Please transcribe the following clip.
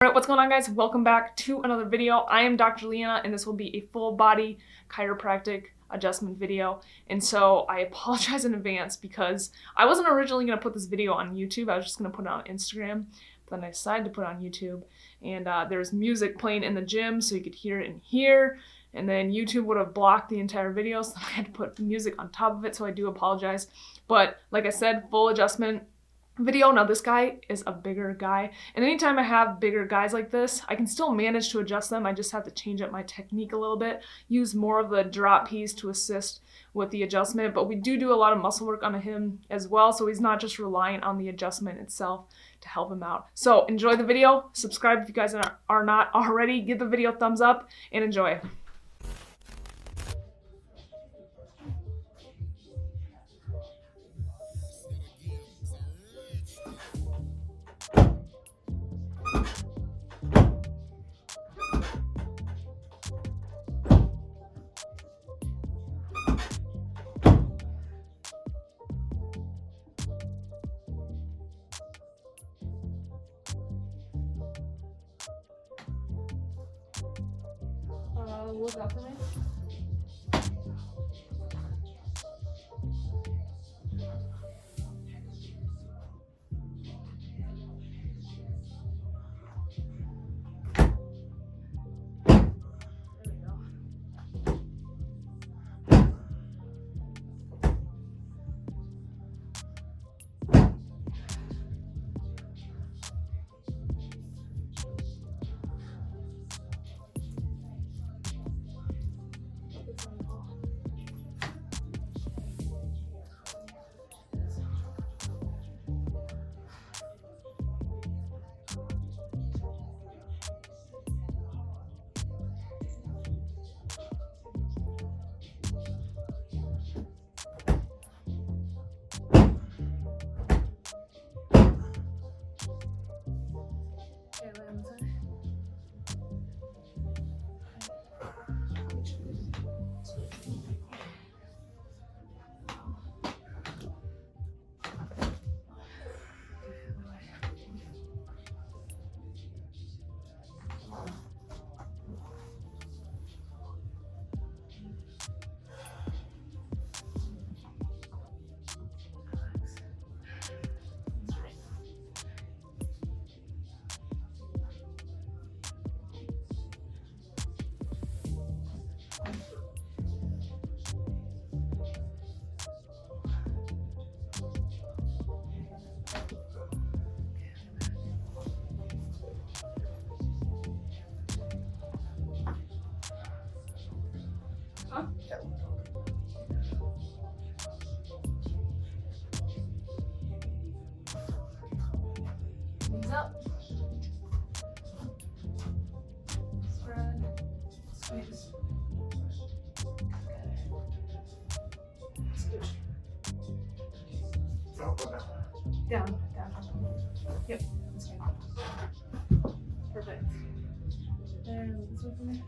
Alright, what's going on, guys? Welcome back to another video. I am Dr. Leanna, and this will be a full body chiropractic adjustment video. And so I apologize in advance because I wasn't originally going to put this video on YouTube. I was just going to put it on Instagram. But then I decided to put it on YouTube. And there's music playing in the gym, so you could hear it in here. And then YouTube would have blocked the entire video, so I had to put music on top of it, so I do apologize. But like I said, full adjustment video. Now this guy is a bigger guy, and anytime I have bigger guys like this, I can still manage to adjust them. I just have to change up my technique a little bit, use more of the drop piece to assist with the adjustment, but we do a lot of muscle work on him as well, so he's not just reliant on the adjustment itself to help him out. So enjoy the video, subscribe if you guys are not already, give the video a thumbs up, and enjoy. Look up for me. Huh? Knees up. Spread. Squeeze. Scooch. Down. Yep. That's good. Perfect. And this one for me.